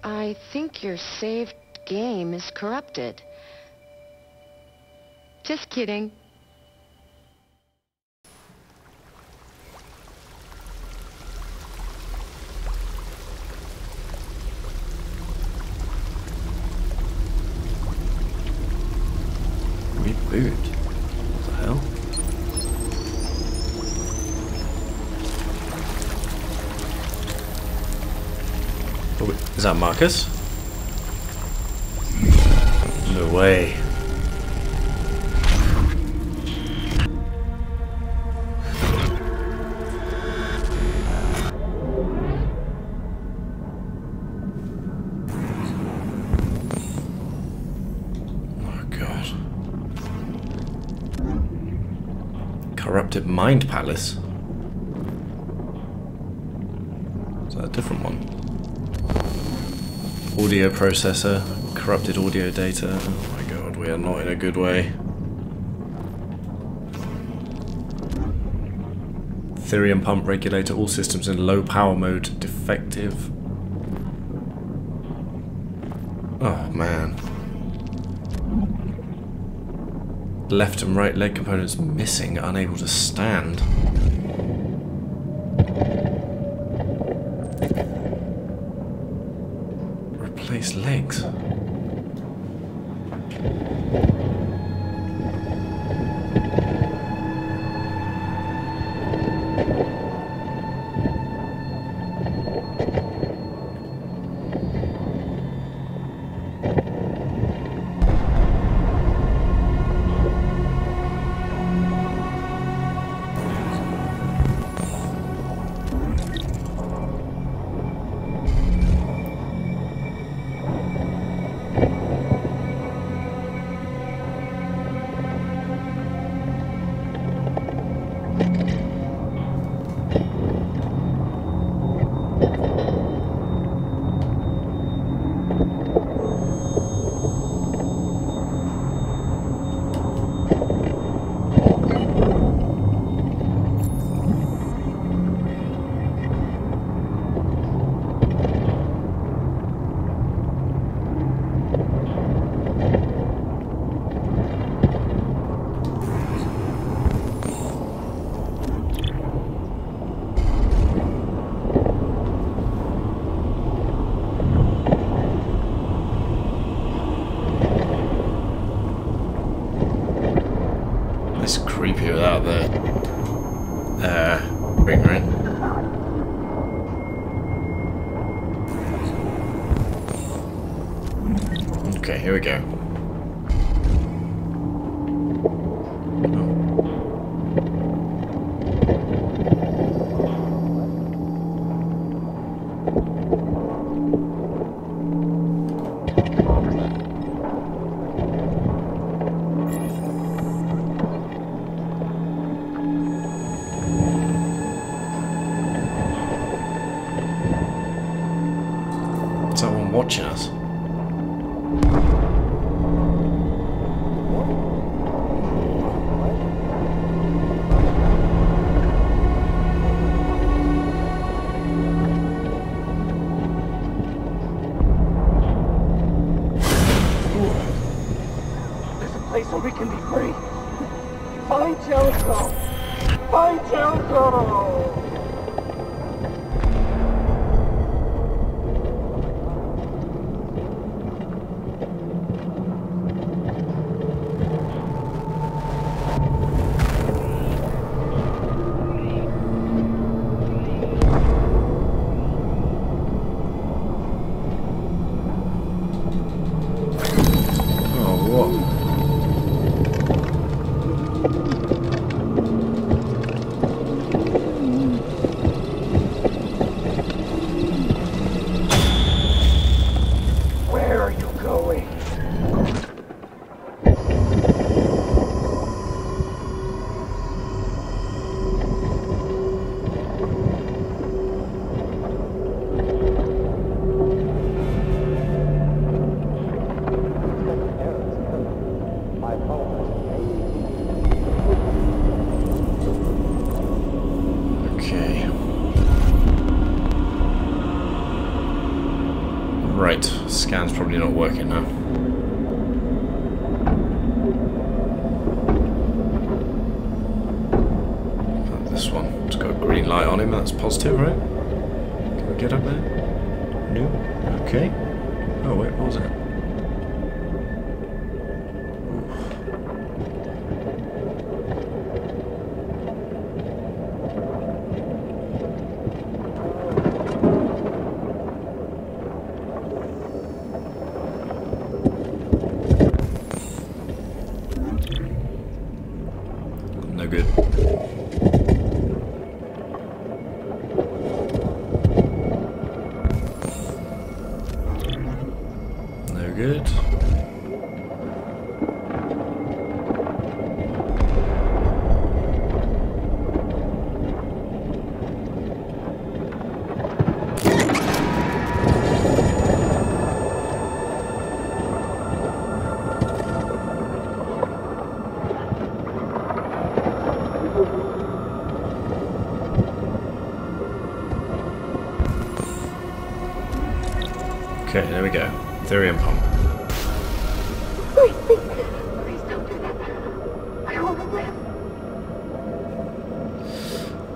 I think your saved game is corrupted. Just kidding. Reboot? What the hell? Oh, is that Marcus? No way. Oh god. Corrupted Mind Palace? Is that a different one? Audio processor, corrupted audio data. Oh my god, we are not in a good way. Therium pump regulator, all systems in low power mode, defective. Oh man. Left and right leg components missing, unable to stand. Replace legs. Creepy without the ring ring. Okay, here we go. Someone watching us. There's a place where we can be free. Find Jericho! Find Jericho! Scan's probably not working now. This one, it's got a green light on him, that's positive, right? Can we get up there? No? Okay. Oh wait, what was it? No good. No good. Okay, there we go. Therium pump. Please don't do that. I want to live.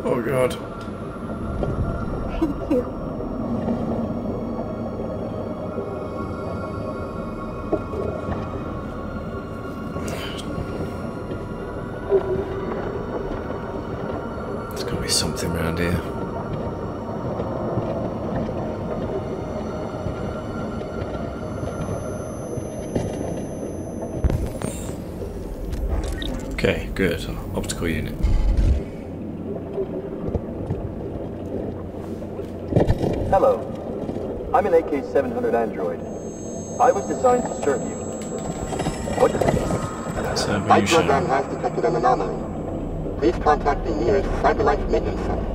Oh god. Thank you. There's gotta be something around here. Okay, good. Optical unit. Hello. I'm an AK-700 android. I was designed to serve you. What is this? My program has detected an anomaly. Please contact the nearest Cyberlife Maintenance Center.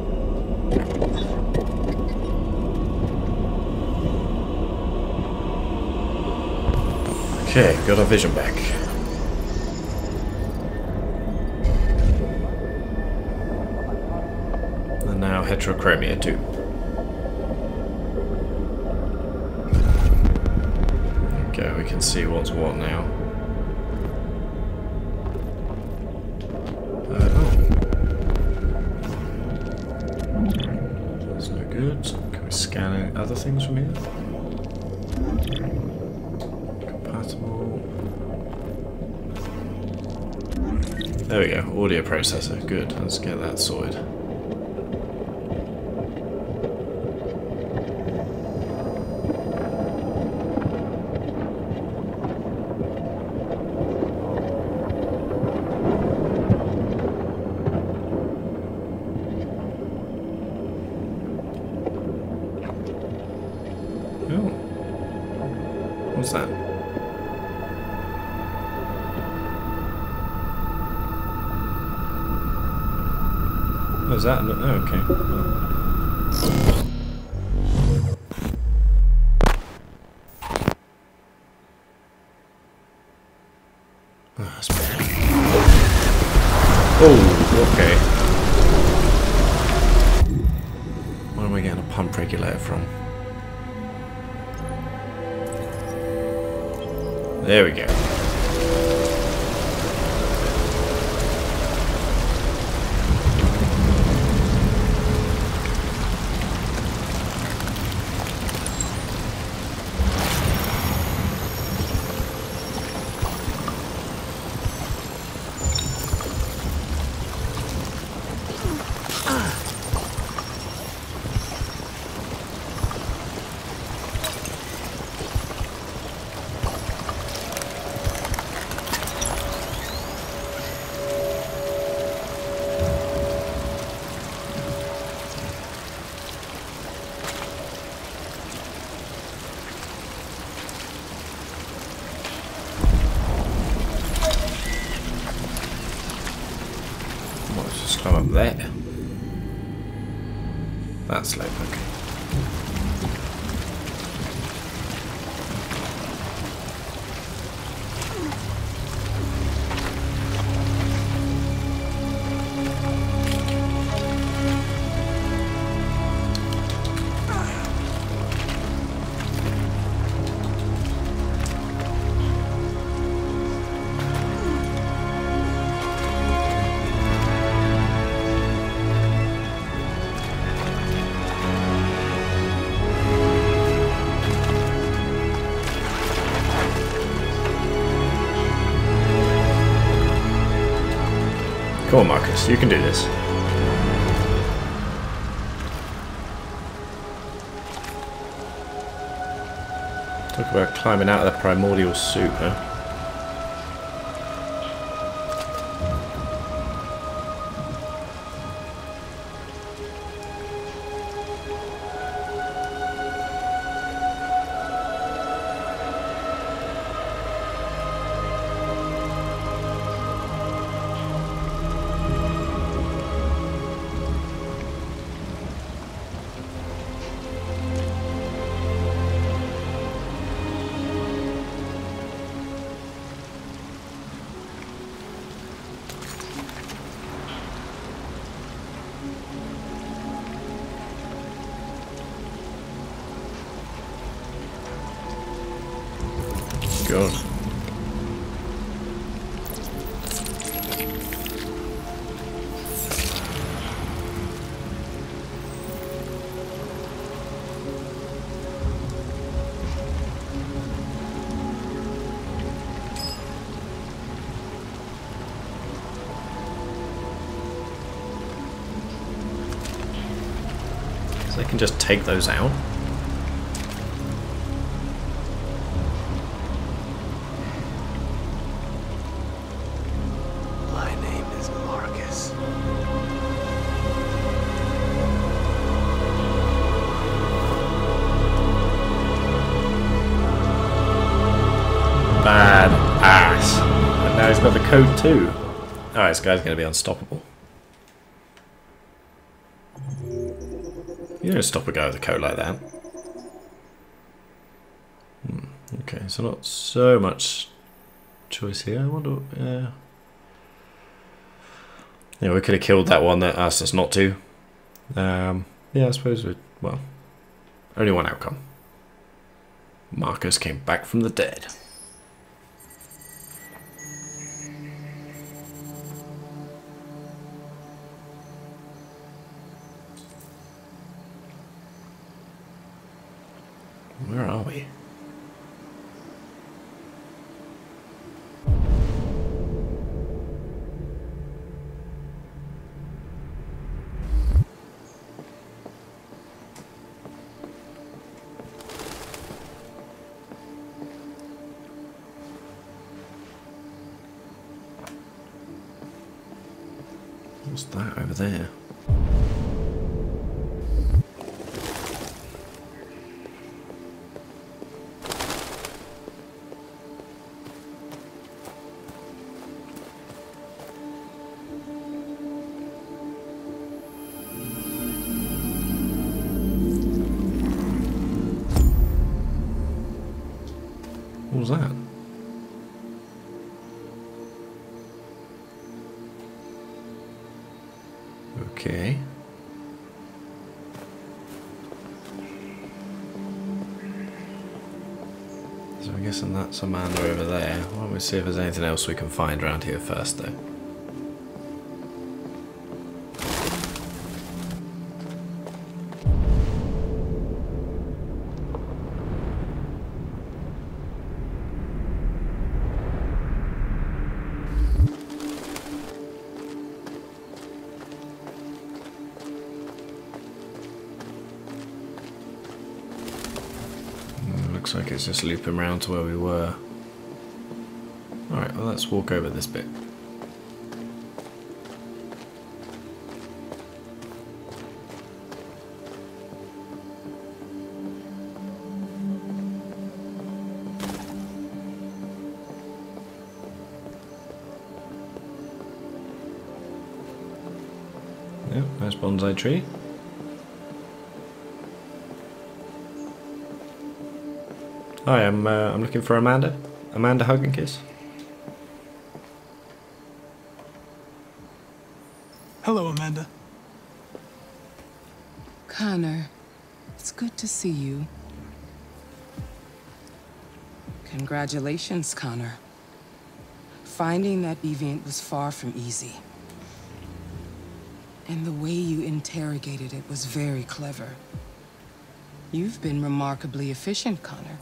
Okay, got our vision back. And now heterochromia too. Okay, we can see what's what now. That's no good. Can we scan other things from here? Compatible. There we go, audio processor. Good, let's get that sorted. Oh. What's that? Oh, is that? Oh, okay. Oh. Oh, that's bad. Oh, okay. Where am I getting a pump regulator from? There we go. Just climb up there. That's slope, okay. Come on, Marcus, you can do this. Talk about climbing out of the primordial soup, huh? God. So they can just take those out. Bad ass. And now he's got the code too. Alright, this guy's going to be unstoppable. You don't stop a guy with a code like that. Okay, so not so much choice here. I wonder... yeah, we could have killed that one that asked us not to. Yeah, I suppose we... well, only one outcome. Marcus came back from the dead. Where are we? What's that over there? What was that? Okay. So I'm guessing that's Amanda over there. Why don't we see if there's anything else we can find around here first, though. Looks like it's just looping around to where we were. Alright, well let's walk over this bit. Yep, nice bonsai tree. Hi, I'm looking for Amanda. Amanda Hug and Kiss. Hello, Amanda. Connor, it's good to see you. Congratulations, Connor. Finding that deviant was far from easy. And the way you interrogated it was very clever. You've been remarkably efficient, Connor.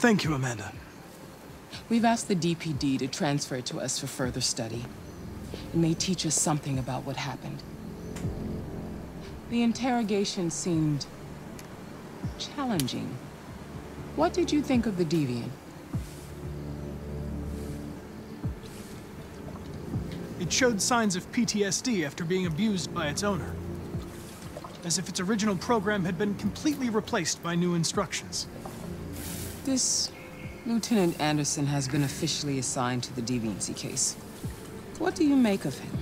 Thank you, Amanda. We've asked the DPD to transfer it to us for further study. It may teach us something about what happened. The interrogation seemed challenging. What did you think of the Deviant? It showed signs of PTSD after being abused by its owner. As if its original program had been completely replaced by new instructions. This Lieutenant Anderson has been officially assigned to the deviancy case. What do you make of him?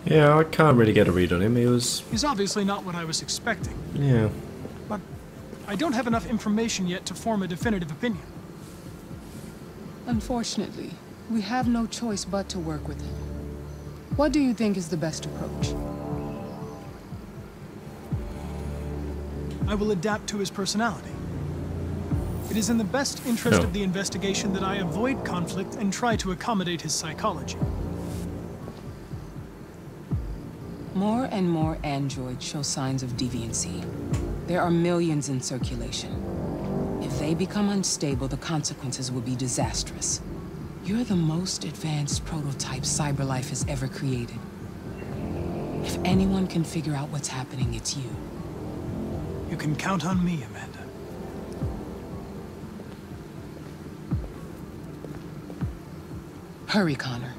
Yeah, I can't really get a read on him. He's obviously not what I was expecting. Yeah. But I don't have enough information yet to form a definitive opinion. Unfortunately, we have no choice but to work with him. What do you think is the best approach? I will adapt to his personality. It is in the best interest of the investigation that I avoid conflict and try to accommodate his psychology. More and more androids show signs of deviancy. There are millions in circulation. If they become unstable, the consequences will be disastrous. You're the most advanced prototype CyberLife has ever created. If anyone can figure out what's happening, it's you. You can count on me, Amanda. Hurry, Connor.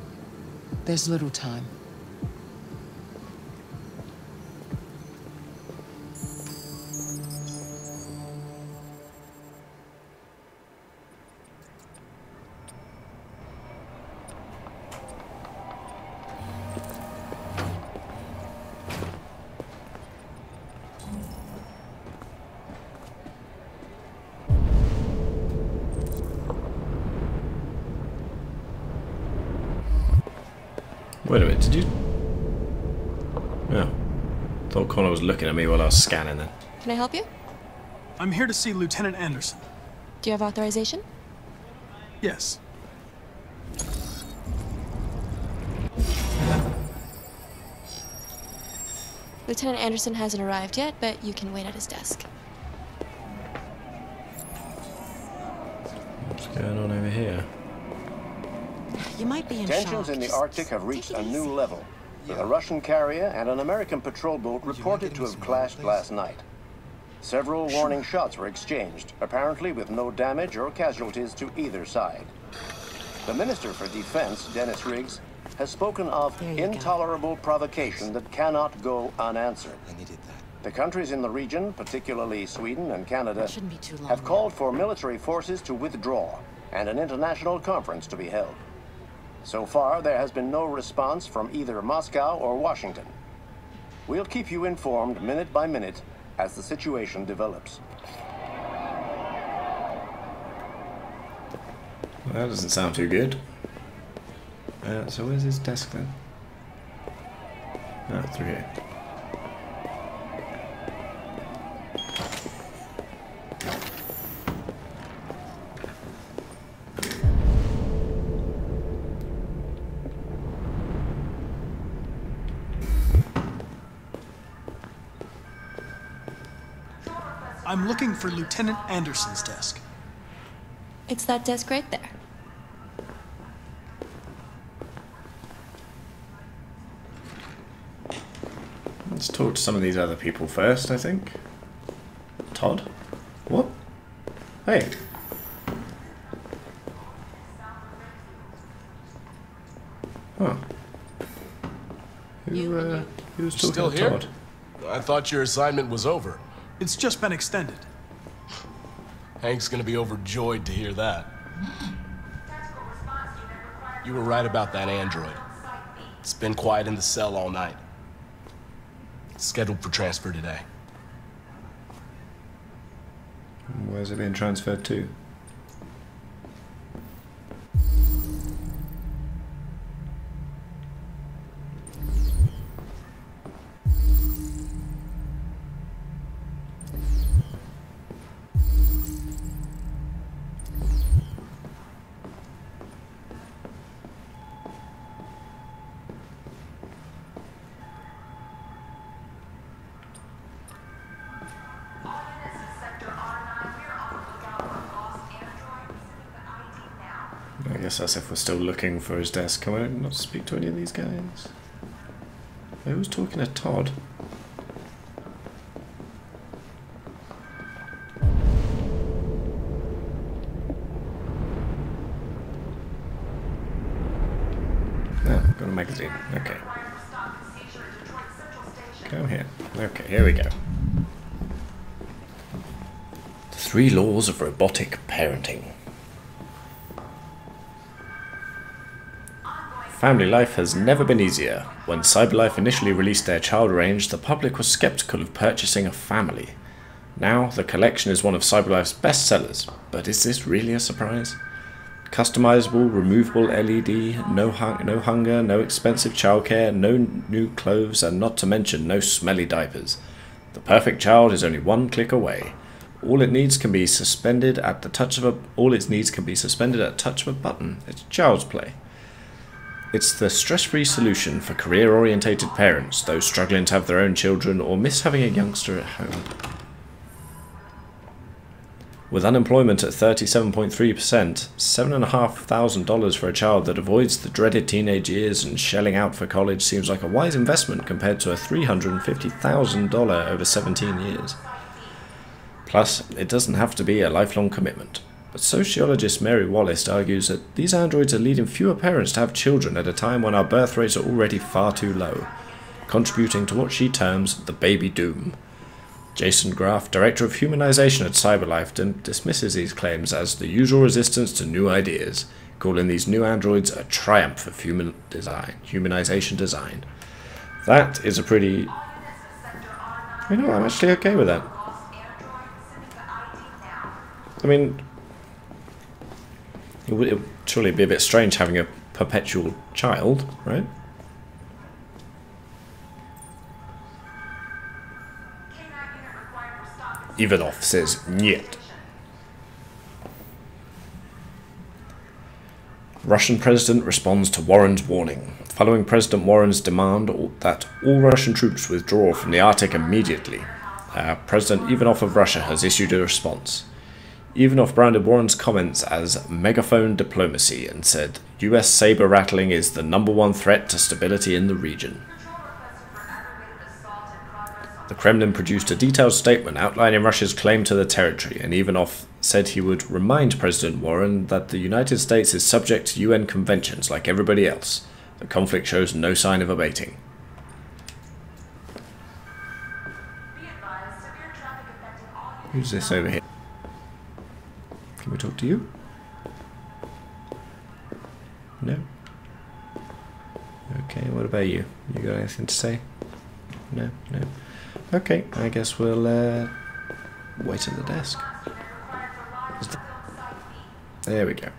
There's little time. Wait a minute, did you... Oh. Thought Connor was looking at me while I was scanning then. Can I help you? I'm here to see Lieutenant Anderson. Do you have authorization? Yes. Lieutenant Anderson hasn't arrived yet, but you can wait at his desk. What's going on over here? You might be in Tensions shock. in the Just Arctic have reached take a it new easy. level, with a Russian carrier and an American patrol boat reported to have clashed last night. Several warning shots were exchanged, apparently with no damage or casualties to either side. The Minister for Defense, Dennis Riggs, has spoken of There you go. intolerable provocation that cannot go unanswered. I needed that. The countries in the region, particularly Sweden and Canada, Shouldn't be too long. have called for military forces to withdraw and an international conference to be held. So far, there has been no response from either Moscow or Washington. We'll keep you informed minute by minute as the situation develops. Well, that doesn't sound too good. So where's his desk then? Ah, through here. I'm looking for Lieutenant Anderson's desk. It's that desk right there. Let's talk to some of these other people first, I think. Todd? What? Hey. Huh. Who was talking Still to here? Todd? I thought your assignment was over. It's just been extended. Hank's gonna be overjoyed to hear that. You were right about that android. It's been quiet in the cell all night. It's scheduled for transfer today. Where's it being transferred to? guess that's if we're still looking for his desk. Can I not speak to any of these guys? Who's talking to Todd? Oh, got a magazine. Okay. Go here. Okay, here we go. The 3 laws of robotic parenting. Family life has never been easier. When CyberLife initially released their child range, the public was skeptical of purchasing a family. Now, the collection is one of CyberLife's best sellers, but is this really a surprise? Customizable, removable LED, no hunger, no expensive childcare, no new clothes, and not to mention no smelly diapers. The perfect child is only one click away. All it needs can be suspended at the touch of a button. It's child's play. It's the stress-free solution for career-orientated parents, those struggling to have their own children or miss having a youngster at home. With unemployment at 37.3%, $7,500 for a child that avoids the dreaded teenage years and shelling out for college seems like a wise investment compared to a $350,000 over 17 years. Plus, it doesn't have to be a lifelong commitment. But sociologist Mary Wallace argues that these androids are leading fewer parents to have children at a time when our birth rates are already far too low, contributing to what she terms the baby doom. Jason Graff, director of humanization at CyberLife, dismisses these claims as the usual resistance to new ideas, calling these new androids a triumph of humanization design. That is a pretty... You know, I'm actually okay with that. I mean, it would surely be a bit strange having a perpetual child, right? Ivanov says, "Niet." Russian president responds to Warren's warning. Following President Warren's demand that all Russian troops withdraw from the Arctic immediately, President Ivanov of Russia has issued a response. Ivanov branded Warren's comments as megaphone diplomacy and said, US saber rattling is the #1 threat to stability in the region. The Kremlin produced a detailed statement outlining Russia's claim to the territory, and Ivanov said he would remind President Warren that the United States is subject to UN conventions like everybody else. The conflict shows no sign of abating. Who's this over here? Can we talk to you? No? Okay, what about you? You got anything to say? No? No? Okay, I guess we'll wait at the desk. There we go.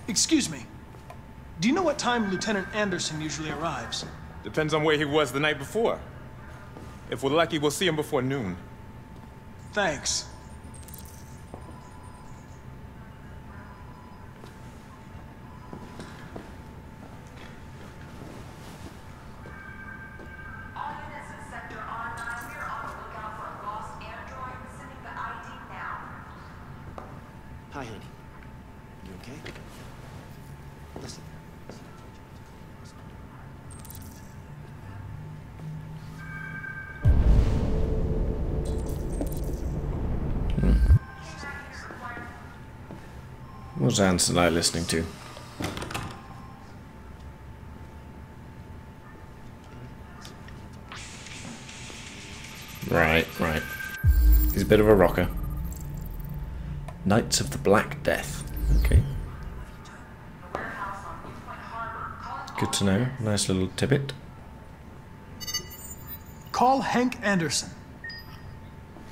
Excuse me. Do you know what time Lieutenant Anderson usually arrives? Depends on where he was the night before. If we're lucky, we'll see him before noon. Thanks. Hi, honey. You okay? Listen. What's Anson and I listening to? Right. He's a bit of a rocker. Knights of the Black Death. Okay. Good to know. Nice little tidbit. Call Hank Anderson.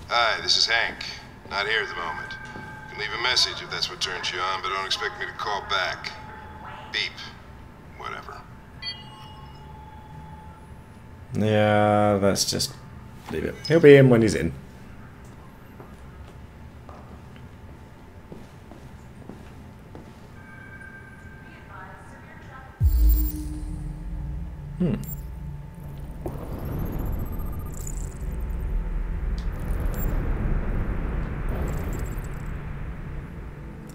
Hi, this is Hank. Not here at the moment. You can leave a message if that's what turns you on, but don't expect me to call back. Beep. Whatever. Yeah, let's just leave it. He'll be in when he's in.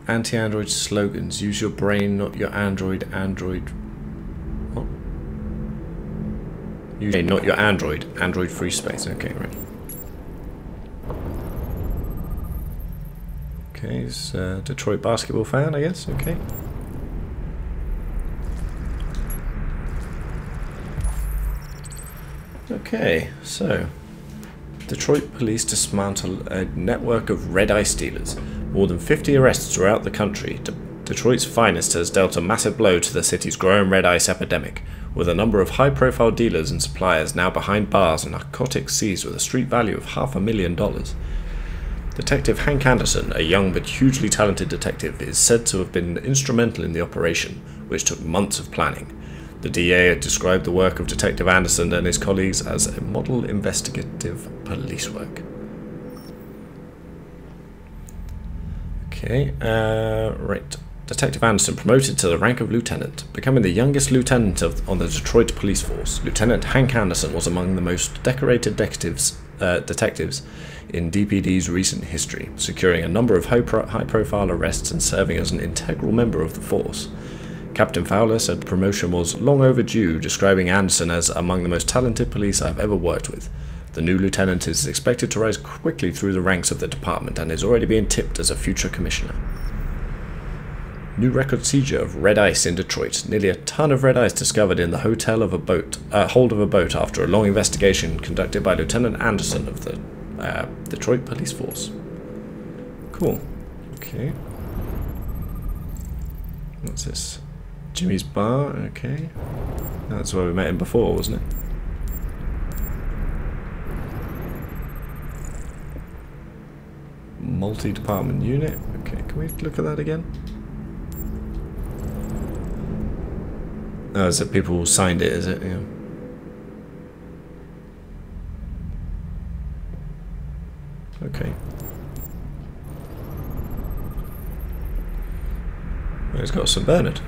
Anti-android slogans. Use your brain, not your android. Android. What? Use not your android. Android free space. Okay, right. Okay, he's a Detroit basketball fan, I guess. Okay. Okay, so Detroit police dismantle a network of red-eye stealers. More than 50 arrests throughout the country. Detroit's finest has dealt a massive blow to the city's growing red ice epidemic, with a number of high-profile dealers and suppliers now behind bars and narcotics seized with a street value of $500,000. Detective Hank Anderson, a young but hugely talented detective, is said to have been instrumental in the operation, which took months of planning. The DA described the work of Detective Anderson and his colleagues as a model investigative police work. Okay, right. Detective Anderson promoted to the rank of lieutenant, becoming the youngest lieutenant on the Detroit police force. Lieutenant Hank Anderson was among the most decorated detectives in DPD's recent history, securing a number of high-profile arrests and serving as an integral member of the force. Captain Fowler said the promotion was long overdue, describing Anderson as among the most talented police I've ever worked with. The new lieutenant is expected to rise quickly through the ranks of the department and is already being tipped as a future commissioner. New record seizure of red ice in Detroit. Nearly a ton of red ice discovered in the hold of a boat after a long investigation conducted by Lieutenant Anderson of the Detroit Police Force. Cool. Okay. What's this? Jimmy's Bar. Okay. That's where we met him before, wasn't it? Multi-department unit. Okay, can we look at that again? Oh, is it people who signed it, is it? Yeah. Okay. Well, he's got St. Bernard.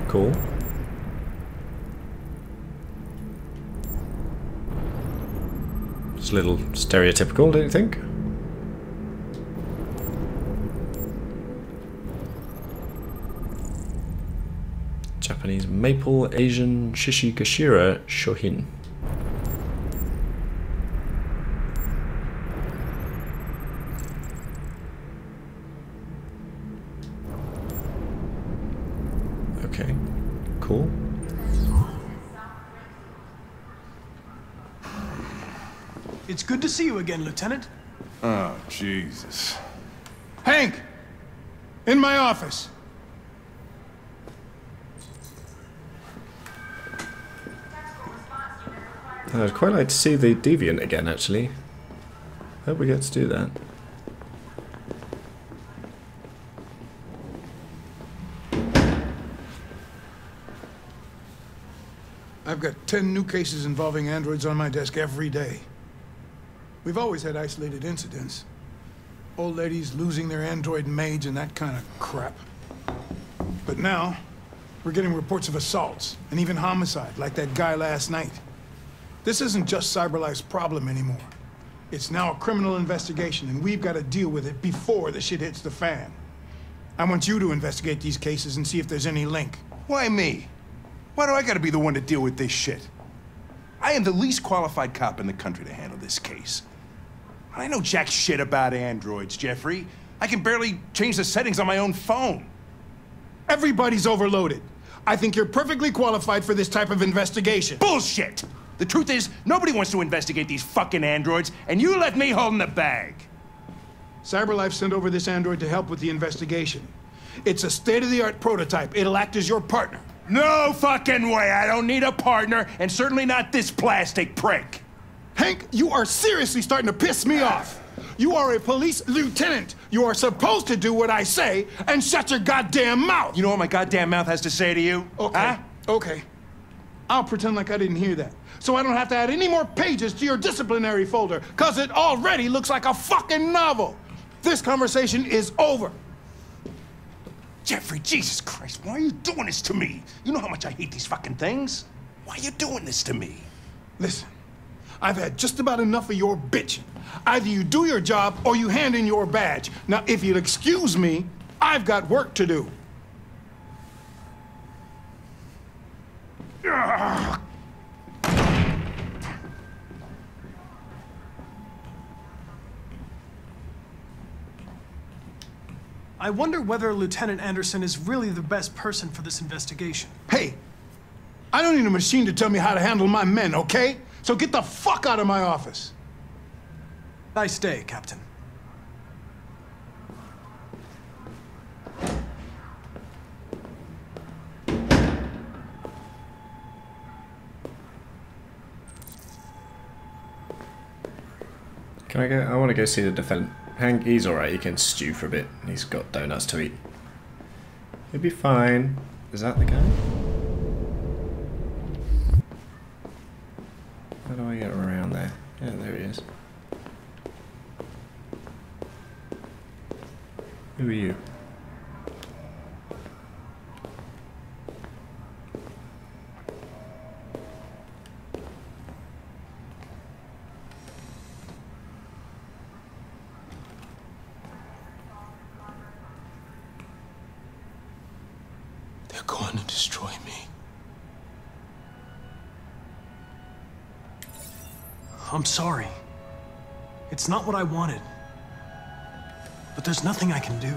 Cool. It's a little stereotypical, don't you think? Japanese maple, Asian Shishigashira Shohin. Okay, cool. It's good to see you again, Lieutenant. Oh, Jesus. Hank! In my office. I'd quite like to see the Deviant again, actually. Hope we get to do that. I've got 10 new cases involving androids on my desk every day. We've always had isolated incidents. Old ladies losing their android maids and that kind of crap. But now, we're getting reports of assaults and even homicide, like that guy last night. This isn't just CyberLife's problem anymore. It's now a criminal investigation, and we've got to deal with it before the shit hits the fan. I want you to investigate these cases and see if there's any link. Why me? Why do I gotta be the one to deal with this shit? I am the least qualified cop in the country to handle this case. I know jack shit about androids, Jeffrey. I can barely change the settings on my own phone. Everybody's overloaded. I think you're perfectly qualified for this type of investigation. Bullshit! The truth is, nobody wants to investigate these fucking androids, and you left me holding the bag. CyberLife sent over this android to help with the investigation. It's a state-of-the-art prototype. It'll act as your partner. No fucking way! I don't need a partner, and certainly not this plastic prick. Hank, you are seriously starting to piss me off. You are a police lieutenant. You are supposed to do what I say and shut your goddamn mouth. You know what my goddamn mouth has to say to you? Okay, huh? Okay. I'll pretend like I didn't hear that, so I don't have to add any more pages to your disciplinary folder, because it already looks like a fucking novel. This conversation is over. Jeffrey, Jesus Christ, why are you doing this to me? You know how much I hate these fucking things. Why are you doing this to me? Listen, I've had just about enough of your bitching. Either you do your job or you hand in your badge. Now, if you'll excuse me, I've got work to do. I wonder whether Lieutenant Anderson is really the best person for this investigation. Hey, I don't need a machine to tell me how to handle my men, okay? So get the fuck out of my office. Nice day, Captain. Can I go? I want to go see the defendant. Hank, he's alright, he can stew for a bit. He's got donuts to eat. He'll be fine. Is that the guy? How do I get around there? Yeah, there he is. Who are you? They're going to destroy me. I'm sorry. It's not what I wanted. But there's nothing I can do.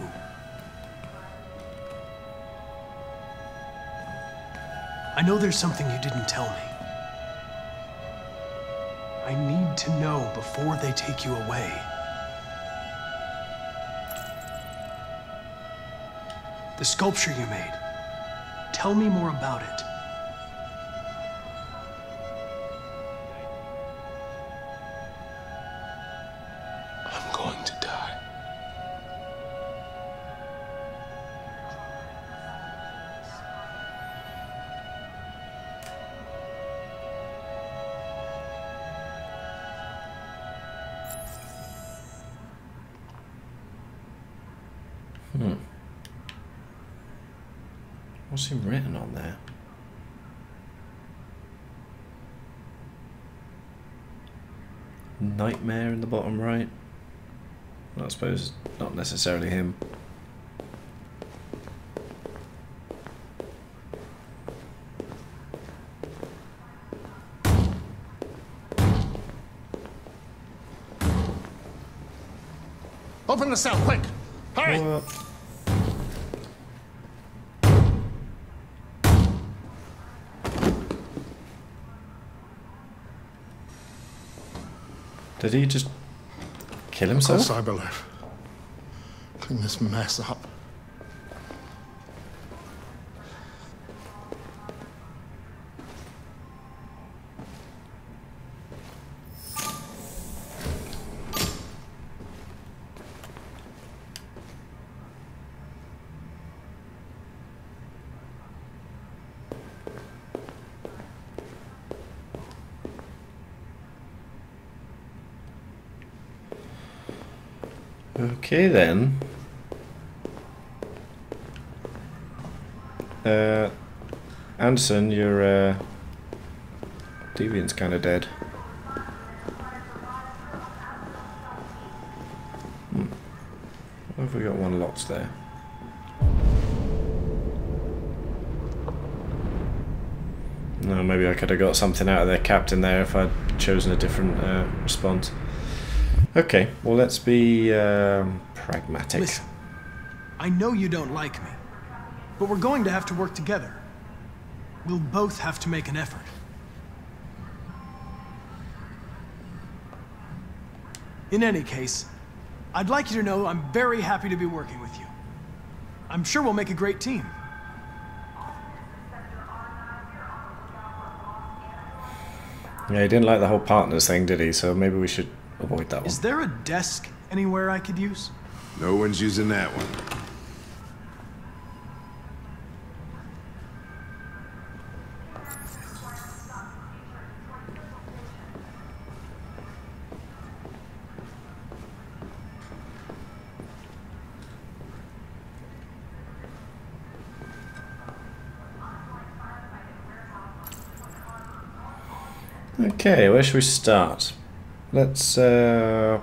I know there's something you didn't tell me. I need to know before they take you away. The sculpture you made. Tell me more about it. I'm going to die. What's he written on there? Nightmare in the bottom right. Well, I suppose not necessarily him. Open the cell, quick! Hurry! Did he just kill himself? Of course I believe. Clean this mess up. Okay then. Anderson, your deviant's kind of dead. What have we got? One locked there. No, maybe I could have got something out of their captain there if I'd chosen a different response. Okay, well let's be pragmatic. Listen, I know you don't like me, but we're going to have to work together. We'll both have to make an effort. In any case, I'd like you to know I'm very happy to be working with you. I'm sure we'll make a great team. Yeah, he didn't like the whole partners thing, did he? So maybe we should avoid that one. Is there a desk anywhere I could use? No one's using that one. Okay, where should we start? Let's get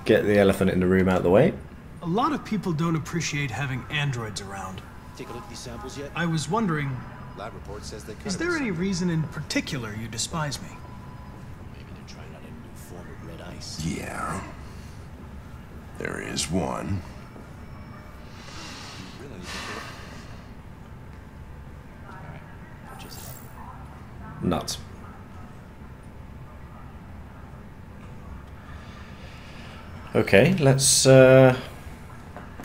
the elephant in the room out of the way. A lot of people don't appreciate having androids around. Take a look at these samples yet? I was wondering, Lab report says they is there any reason in particular you despise me? Maybe they're trying out a new form of red ice. Yeah. There is one. Nuts. Okay, let's try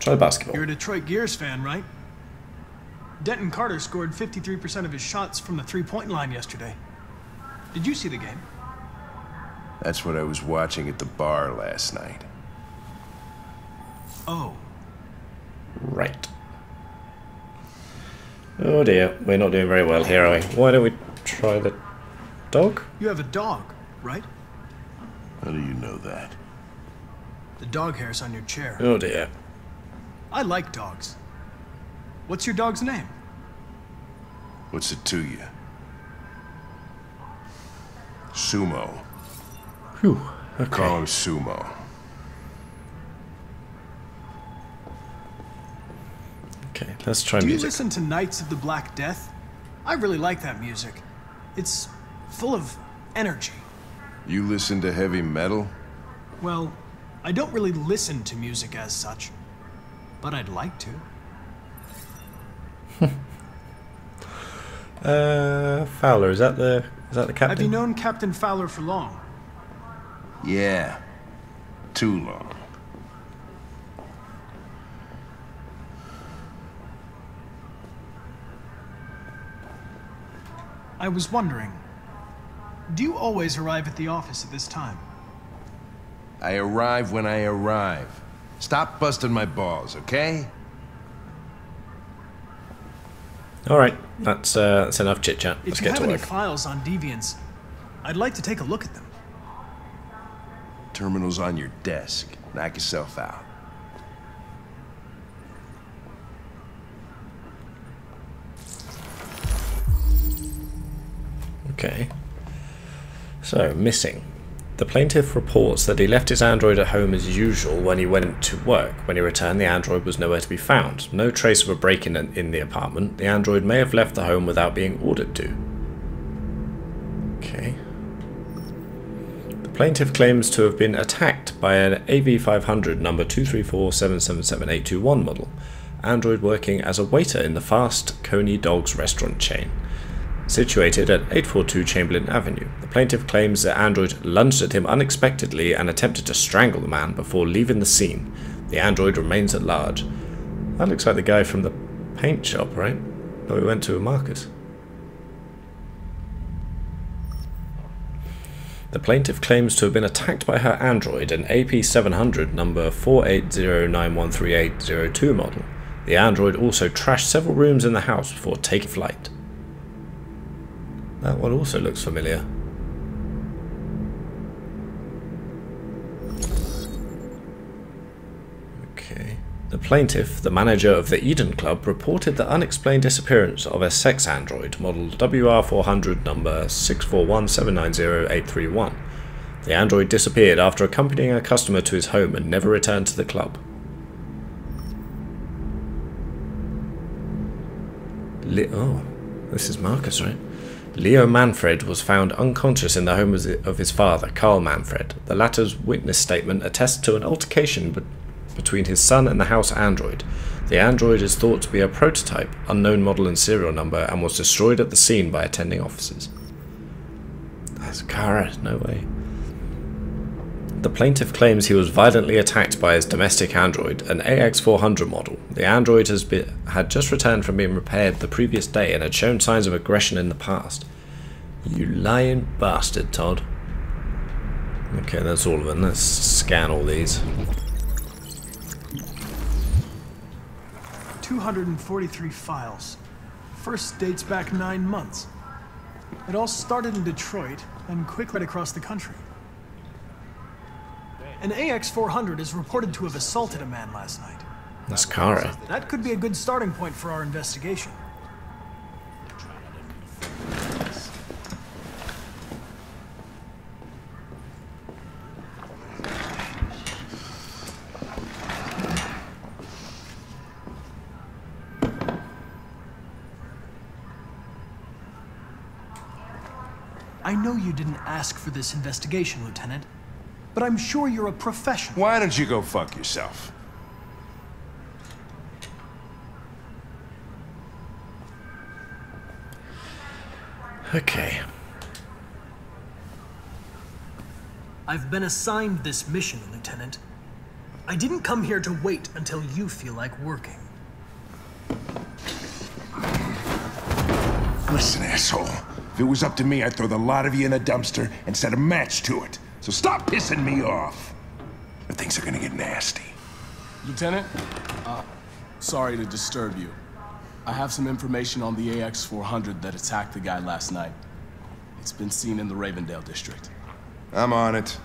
the basketball. You're a Detroit Gears fan, right? Denton Carter scored 53% of his shots from the three-point line yesterday. Did you see the game? That's what I was watching at the bar last night. Oh. Right. Oh dear, we're not doing very well here, are we? Why don't we try the dog? You have a dog, right? How do you know that? The dog hair's on your chair. Oh dear. I like dogs. What's your dog's name? What's it to you? Sumo. Whew, okay. Call him Sumo. Okay, let's try music. Do you music. listen to Knights of the Black Death? I really like that music. It's full of energy. You listen to heavy metal? Well, I don't really listen to music as such, but I'd like to. Fowler, is that the captain? Have you known Captain Fowler for long? Yeah. Too long. I was wondering, do you always arrive at the office at this time? I arrive when I arrive. Stop busting my balls, okay? All right, that's enough chit chat. Let's If you get have to any work. files on Deviants, I'd like to take a look at them. Terminal's on your desk. Knock yourself out. Okay. So, missing. The plaintiff reports that he left his android at home as usual when he went to work. When he returned, the android was nowhere to be found. No trace of a break-in in the apartment. The android may have left the home without being ordered to. Okay. The plaintiff claims to have been attacked by an AV500 number 234777821 model, android working as a waiter in the Fast Coney Dogs restaurant chain, situated at 842 Chamberlain Avenue. The plaintiff claims the android lunged at him unexpectedly and attempted to strangle the man before leaving the scene. The android remains at large. That looks like the guy from the paint shop, right? That we went to with Marcus. The plaintiff claims to have been attacked by her android, an AP700 number 480913802 model. The android also trashed several rooms in the house before taking flight. That one also looks familiar. Okay. The plaintiff, the manager of the Eden Club, reported the unexplained disappearance of a sex android, model WR400 number 641790831. The android disappeared after accompanying a customer to his home and never returned to the club. Oh, this is Marcus, right? Leo Manfred was found unconscious in the home of his father, Carl Manfred. The latter's witness statement attests to an altercation between his son and the house android. The android is thought to be a prototype, unknown model and serial number, and was destroyed at the scene by attending officers. That's Kara, no way. The plaintiff claims he was violently attacked by his domestic android, an AX400 model. The android had just returned from being repaired the previous day and had shown signs of aggression in the past. You lying bastard, Todd. Okay, that's all of them. Let's scan all these. 243 files. First dates back 9 months. It all started in Detroit and quickly across the country. An AX400 is reported to have assaulted a man last night. That's Kara. That could be a good starting point for our investigation. I know you didn't ask for this investigation, Lieutenant, but I'm sure you're a professional. Why don't you go fuck yourself? Okay. I've been assigned this mission, Lieutenant. I didn't come here to wait until you feel like working. Listen, asshole. If it was up to me, I'd throw the lot of you in a dumpster and set a match to it. So stop pissing me off. Or things are gonna get nasty. Lieutenant, sorry to disturb you. I have some information on the AX-400 that attacked the guy last night. It's been seen in the Ravendale district. I'm on it.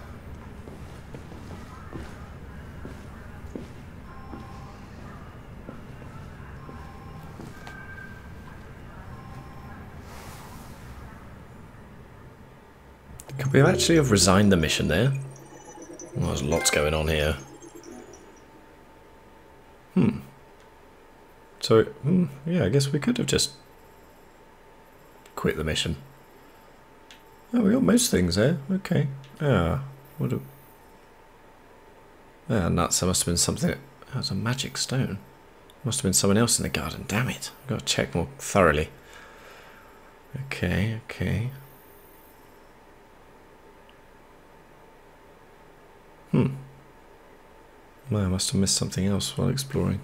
Could we actually have resigned the mission there? Well, there's lots going on here. So, yeah, I guess we could have just quit the mission. Oh, we got most things there. Okay. Ah, what a... Ah, nuts. There must have been something... That was a magic stone. Must have been someone else in the garden. Damn it. I've got to check more thoroughly. Okay, okay. Well, I must have missed something else while exploring.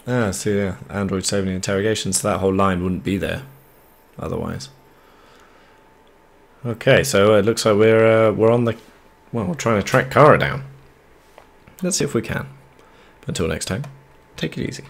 Ah, see, yeah, Android saving the interrogation, so that whole line wouldn't be there otherwise. Okay, so it looks like we're on the... Well, we're trying to track Kara down. Let's see if we can. Until next time, take it easy.